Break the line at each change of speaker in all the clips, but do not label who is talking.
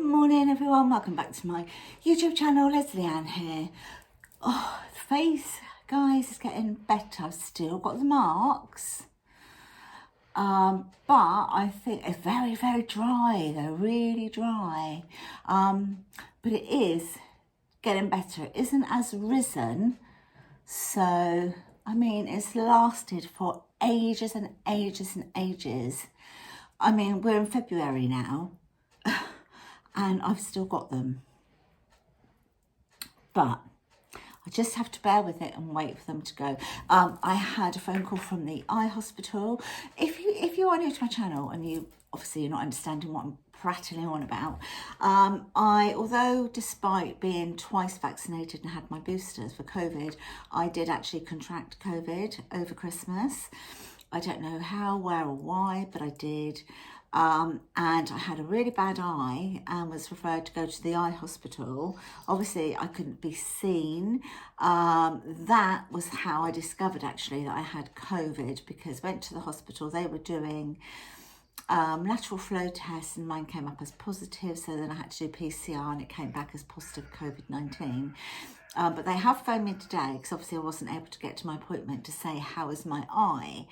morning everyone, welcome back to my YouTube channel. Lesleyanne here. Oh, the face, guys, is getting better. I've still got the marks, but I think it's very, very dry. They're really dry, but it is getting better. It isn't as risen, so I mean it's lasted for ages and ages and ages. I mean, we're in February now and I've still got them, but I just have to bear with it and wait for them to go. I had a phone call from the eye hospital. If you are new to my channel and you're not understanding what I'm prattling on about, although despite being twice vaccinated and had my boosters for COVID, I did actually contract COVID over Christmas. I don't know how, where or why, but I did. And I had a really bad eye and was referred to go to the eye hospital. Obviously I couldn't be seen. That was how I discovered actually that I had COVID, because I went to the hospital, they were doing lateral flow tests and mine came up as positive, so then I had to do PCR and it came back as positive COVID-19. But they have phoned me today because obviously I wasn't able to get to my appointment to say how is my eye,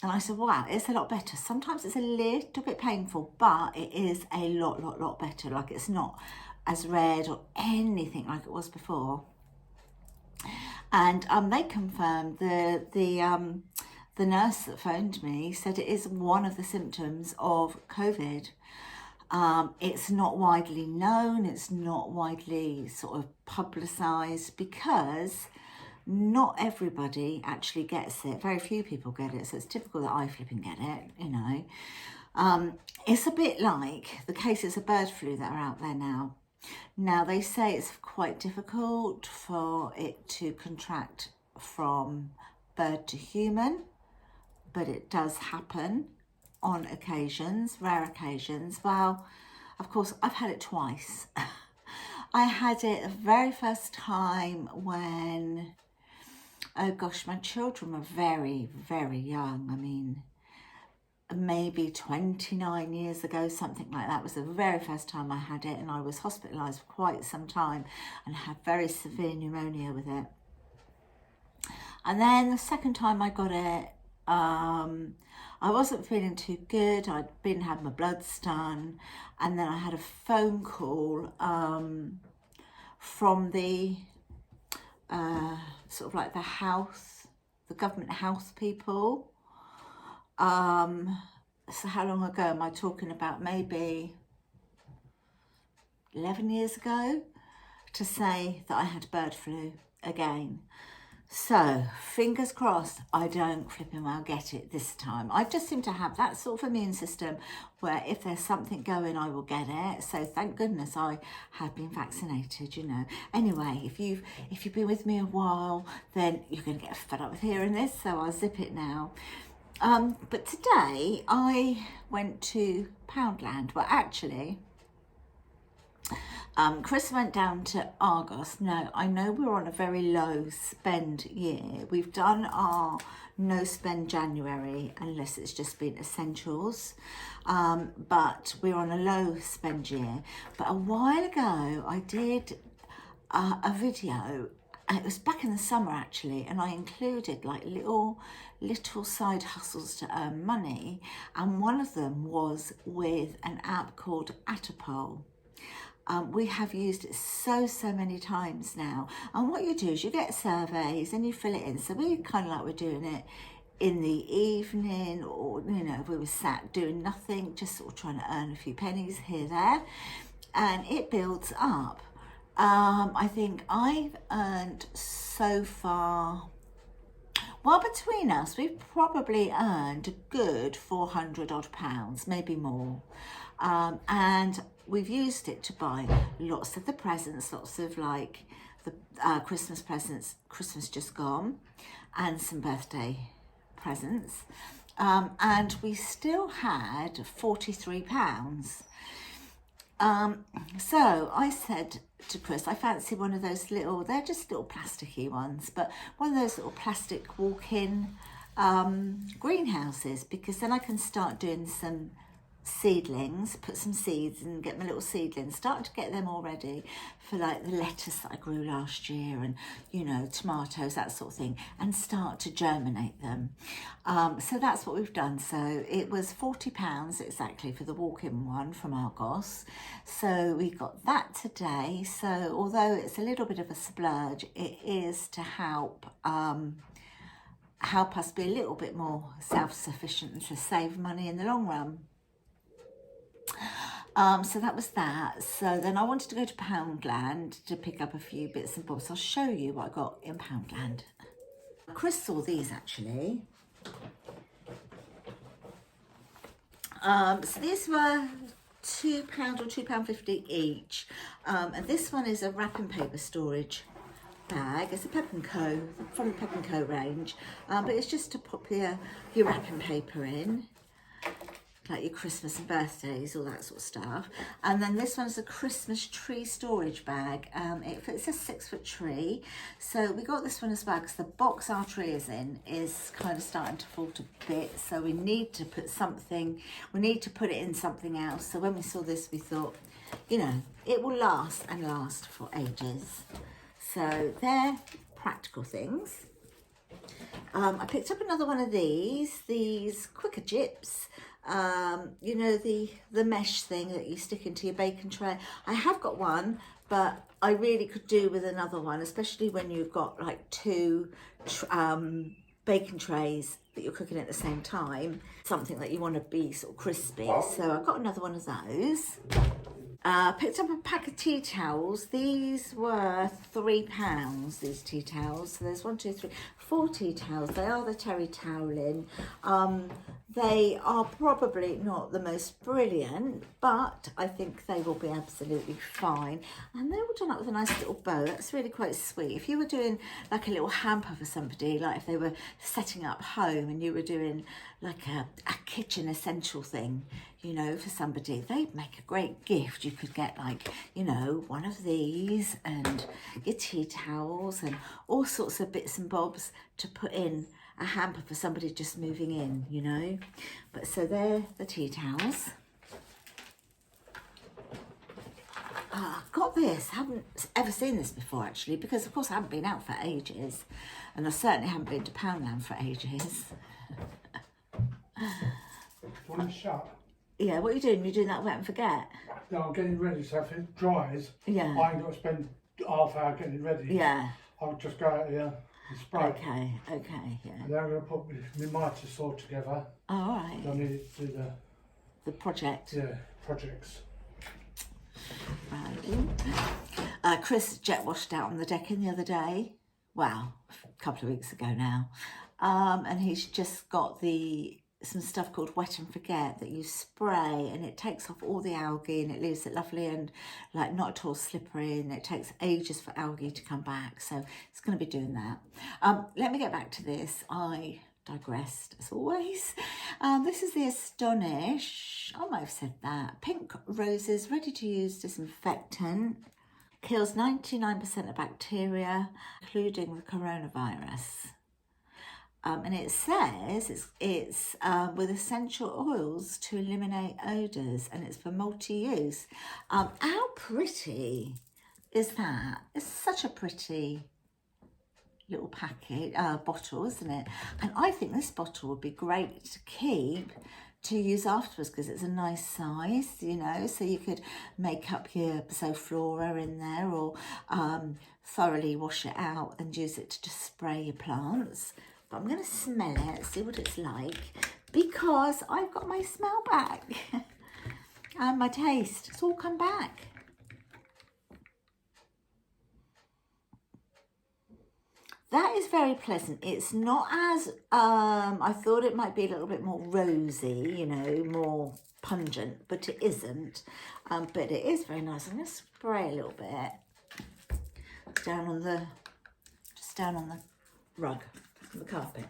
and I said, wow, it's a lot better. Sometimes it's a little bit painful, but it is a lot better. Like, it's not as red or anything like it was before. And they confirmed, the nurse that phoned me said it is one of the symptoms of COVID. It's not widely known, it's not widely sort of publicised, because not everybody actually gets it. Very few people get it, so it's typical that I flipping get it, you know. It's a bit like the cases of bird flu that are out there now. Now, they say it's quite difficult for it to contract from bird to human, but it does happen on occasions, rare occasions. Well, of course, I've had it twice. I had it the very first time when, oh gosh, my children were very, very young. I mean, maybe 29 years ago, something like that was the very first time I had it, and I was hospitalised for quite some time and had very severe pneumonia with it. And then the second time I got it, I wasn't feeling too good. I'd been had my bloods done, and then I had a phone call from the sort of like the government health people. So how long ago am I talking about? Maybe 11 years ago, to say that I had bird flu again. So, fingers crossed, I don't flipping well get it this time. I just seem to have that sort of immune system where if there's something going, I will get it. So thank goodness I have been vaccinated, you know. Anyway, if you've been with me a while, then you're going to get fed up with hearing this, so I'll zip it now. But today I went to Poundland. Well, actually, Chris went down to Argos. Now, I know we're on a very low spend year. We've done our no spend January, unless it's just been essentials. But we're on a low spend year. But a while ago, I did a video, and it was back in the summer actually, and I included like little side hustles to earn money. And one of them was with an app called Atapol. We have used it so many times now, and what you do is you get surveys and you fill it in. So we kind of like we're doing it in the evening, or you know, if we were sat doing nothing, just sort of trying to earn a few pennies here, there, and it builds up. I think I've earned so far, well, between us, we've probably earned a good 400 odd pounds, maybe more. And we've used it to buy lots of the presents, lots of like the Christmas presents, Christmas just gone, and some birthday presents. And we still had £43. So I said to Chris, I fancy one of those little, they're just little plasticky ones, but one of those little plastic walk-in greenhouses, because then I can start doing some seedlings, put some seeds and get my little seedlings, start to get them all ready for like the lettuce that I grew last year and, you know, tomatoes, that sort of thing, and start to germinate them. So that's what we've done. So it was £40 exactly for the walk-in one from Argos. So we got that today. So although it's a little bit of a splurge, it is to help us be a little bit more self-sufficient and to save money in the long run. So that was that. So then I wanted to go to Poundland to pick up a few bits and bobs. I'll show you what I got in Poundland. Chris saw these actually. So these were £2 or £2.50 each. And this one is a wrapping paper storage bag. It's a Pep & Co, from the Pep & Co range. But it's just to pop your wrapping paper in, like your Christmas and birthdays, all that sort of stuff. And then this one's a Christmas tree storage bag. It's a 6-foot tree. So we got this one as well because the box our tree is in is kind of starting to fall to bits. So we need to put it in something else. So when we saw this, we thought, you know, it will last and last for ages. So they're practical things. I picked up another one of these quicker chips. You know, the mesh thing that you stick into your bacon tray. I have got one, but I really could do with another one, especially when you've got like two bacon trays that you're cooking at the same time, something that you want to be sort of crispy. So I've got another one of those. Picked up a pack of tea towels. These were £3, these tea towels. So there's 4 tea towels. They are the terry toweling. They are probably not the most brilliant, but I think they will be absolutely fine. And they were done up with a nice little bow. That's really quite sweet. If you were doing like a little hamper for somebody, like if they were setting up home and you were doing like a kitchen essential thing, you know, for somebody, they'd make a great gift. You could get like, you know, one of these and your tea towels and all sorts of bits and bobs to put in a hamper for somebody just moving in, you know. But so they're the tea towels. Got this, haven't ever seen this before actually, because of course I haven't been out for ages, and I certainly haven't been to Poundland for ages.
Want to shut?
Yeah, what are you doing? You're doing that wet and forget?
No, I'm getting ready, so if it dries,
Yeah.
I ain't got to spend half hour getting ready.
Yeah.
I'll just go out here and spray.
Okay, yeah.
And then I'm going to put my mitre saw together.
Oh, all right.
I need to do
The project.
the projects.
Right. Chris jet washed out on the decking the other day. Wow, a couple of weeks ago now. And he's just got some stuff called Wet and Forget that you spray, and it takes off all the algae and it leaves it lovely and like not at all slippery, and it takes ages for algae to come back. So it's going to be doing that. Let me get back to this. I digressed as always. This is the Astonish, I might have said that, Pink Roses Ready to Use Disinfectant. Kills 99% of bacteria, including the coronavirus. And it says it's with essential oils to eliminate odours, and it's for multi-use. How pretty is that? It's such a pretty little packet, bottle, isn't it? And I think this bottle would be great to keep to use afterwards because it's a nice size, you know, so you could make up your Zoflora in there, or thoroughly wash it out and use it to just spray your plants. But I'm going to smell it, see what it's like, because I've got my smell back and my taste. It's all come back. That is very pleasant. It's not as, I thought it might be a little bit more rosy, you know, more pungent, but it isn't. But it is very nice. I'm going to spray a little bit down on the rug, on the carpet.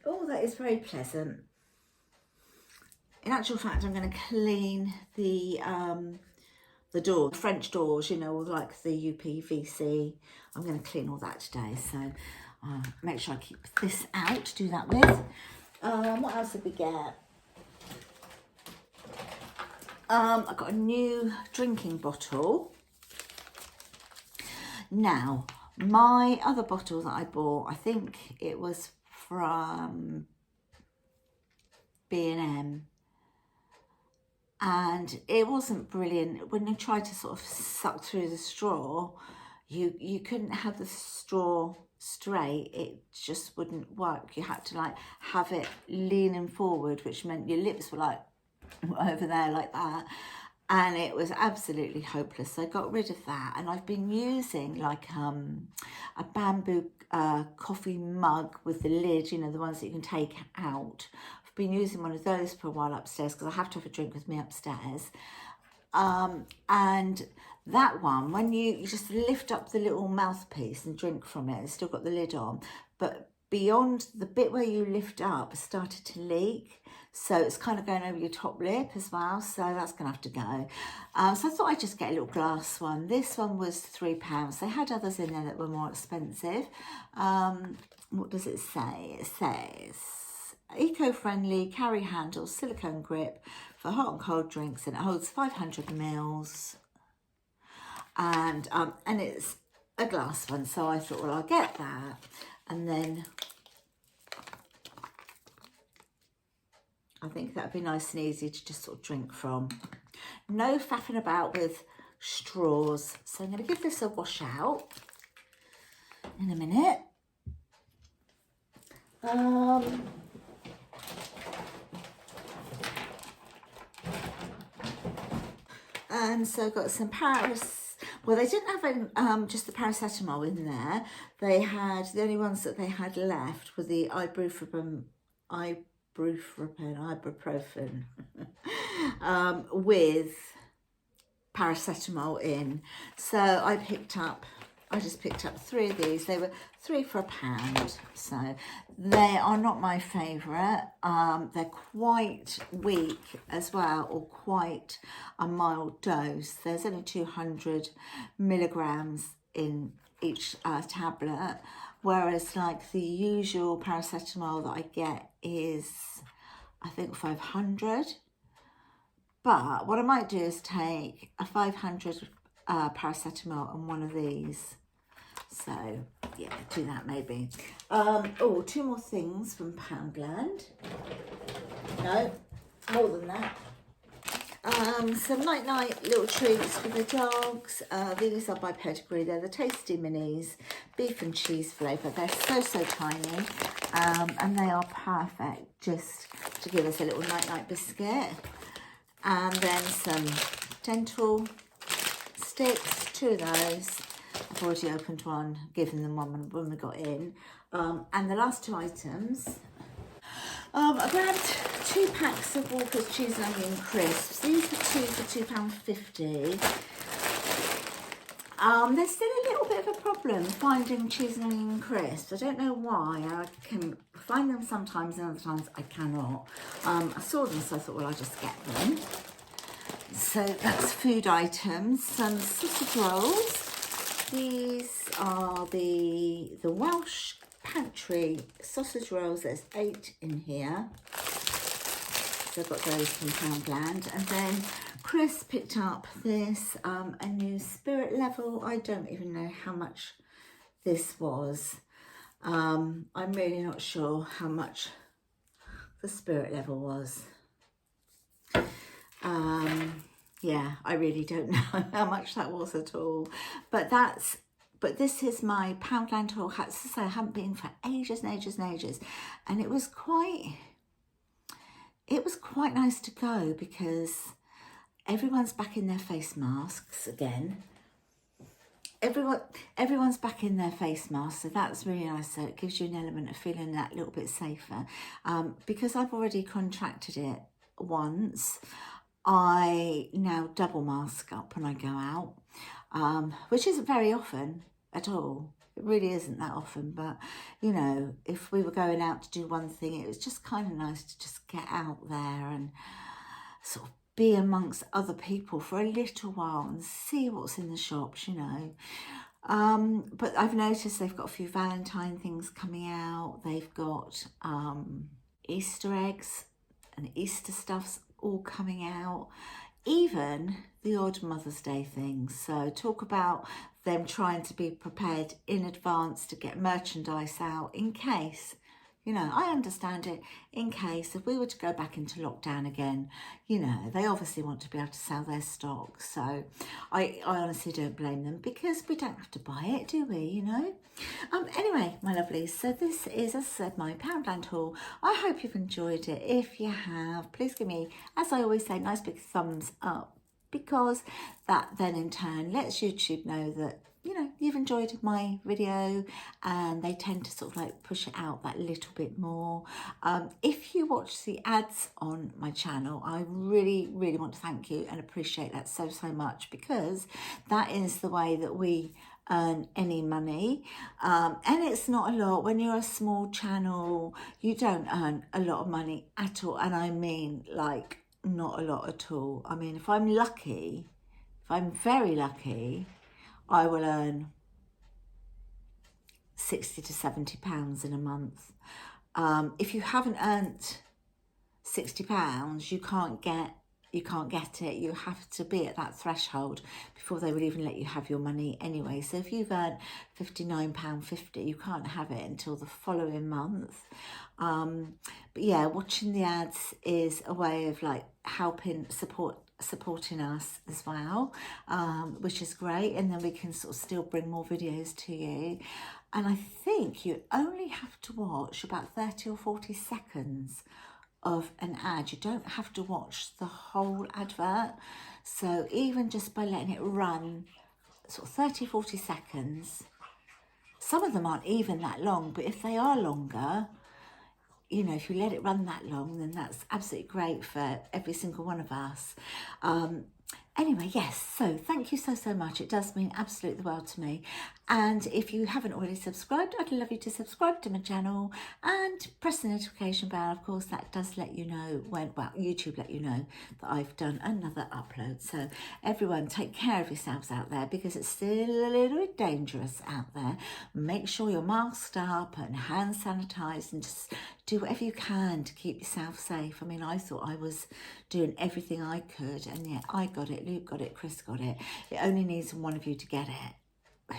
Oh, that is very pleasant. In actual fact, I'm going to clean the the door, French doors, you know, like the UPVC. I'm going to clean all that today, so make sure I keep this out to do that with. What else did we get? I got a new drinking bottle. Now, my other bottle that I bought, I think it was from B&M. And it wasn't brilliant. When you tried to sort of suck through the straw, you couldn't have the straw straight. It just wouldn't work. You had to like have it leaning forward, which meant your lips were like over there like that. And it was absolutely hopeless. So I got rid of that. And I've been using like a bamboo coffee mug with the lid, you know, the ones that you can take out. I've been using one of those for a while upstairs because I have to have a drink with me upstairs. And that one, when you just lift up the little mouthpiece and drink from it, it's still got the lid on, but beyond the bit where you lift up, it started to leak. So it's kind of going over your top lip as well. So that's going to have to go. So I thought I'd just get a little glass one. This one was £3. They had others in there that were more expensive. What does it say? It says eco-friendly, carry handle, silicone grip for hot and cold drinks, and it holds 500 mils. And it's a glass one. So I thought, well, I'll get that. And then I think that'd be nice and easy to just sort of drink from. No faffing about with straws. So I'm going to give this a wash out in a minute. And so I've got some well, they didn't have just the paracetamol in there. They had, the only ones that they had left were the ibuprofen with paracetamol in. So I just picked up 3 of these. They were 3 for £1. So they are not my favourite. They're quite weak as well, or quite a mild dose. There's only 200 milligrams in each tablet, whereas like the usual paracetamol that I get is, I think, 500. But what I might do is take a 500 paracetamol and one of these. So yeah, do that maybe. Oh, 2 more things from Poundland. No, more than that. Some night little treats for the dogs. These are by Pedigree. They're the Tasty Minis, beef and cheese flavour. They're so tiny, and they are perfect just to give us a little night biscuit. And then some dental sticks, 2 of those. I've already opened one, given them one when we got in. And the last 2 items, I grabbed 2 packs of Walker's cheese and onion crisps. These are 2 for £2.50. There's still a little bit of a problem finding cheese and onion crisps. I don't know why. I can find them sometimes and other times I cannot. I saw them, so I thought, well, I'll just get them. So that's food items. Some sausage rolls. These are the Welsh Pantry sausage rolls. There's 8 in here. So I've got those from Poundland. And then Chris picked up this, a new spirit level. I don't even know how much this was. I'm really not sure how much the spirit level was. Yeah, I really don't know how much that was at all. But this is my Poundland haul. I have to say, I haven't been for ages and ages and ages. And it was quite nice to go because everyone's back in their face masks again. Everyone's back in their face masks, so that's really nice. So it gives you an element of feeling that little bit safer. Because I've already contracted it once, I now double mask up when I go out, which isn't very often at all. It really isn't that often, but you know, if we were going out to do one thing, it was just kind of nice to just get out there and sort of be amongst other people for a little while and see what's in the shops, you know. But I've noticed they've got a few Valentine things coming out. They've got Easter eggs and Easter stuff's all coming out. Even the odd Mother's Day things. So talk about them trying to be prepared in advance to get merchandise out in case, you know, I understand it, in case if we were to go back into lockdown again, you know, they obviously want to be able to sell their stock. So I honestly don't blame them, because we don't have to buy it, do we, you know? Anyway, my lovelies, so this is, as I said, my Poundland haul. I hope you've enjoyed it. If you have, please give me, as I always say, nice big thumbs up, because that then in turn lets YouTube know that, you know, you've enjoyed my video, and they tend to sort of like push it out that little bit more. If you watch the ads on my channel, I really, really want to thank you and appreciate that so, so much, because that is the way that we earn any money, and it's not a lot. When you're a small channel, you don't earn a lot of money at all, and I mean like not a lot at all. I mean, if I'm lucky, if I'm very lucky, I will earn £60 to £70 in a month. If you haven't earned £60, you can't get it. You have to be at that threshold before they would even let you have your money anyway. So if you've earned £59.50, you can't have it until the following month. But yeah, watching the ads is a way of like helping supporting us as well, which is great, and then we can sort of still bring more videos to you. And I think you only have to watch about 30 or 40 seconds of an ad. You don't have to watch the whole advert. So even just by letting it run sort of 30-40 seconds, some of them aren't even that long, but if they are longer, you know, if you let it run that long, then that's absolutely great for every single one of us. Anyway, yes, so thank you so, so much. It does mean absolutely the world to me. And if you haven't already subscribed, I'd love you to subscribe to my channel and press the notification bell. Of course, that does let you know when, well, YouTube let you know that I've done another upload. So everyone, take care of yourselves out there, because it's still a little bit dangerous out there. Make sure you're masked up and hand sanitized, and just do whatever you can to keep yourself safe. I mean, I thought I was doing everything I could, and yet I got it, Luke got it, Chris got it. It only needs one of you to get it.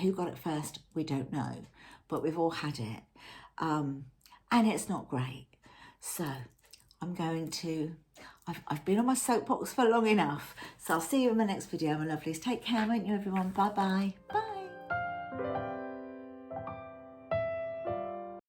Who got it first, we don't know, but we've all had it. And it's not great. So I'm going to, I've been on my soapbox for long enough. So I'll see you in my next video, my lovelies. Take care, won't you, everyone? Bye-bye. Bye.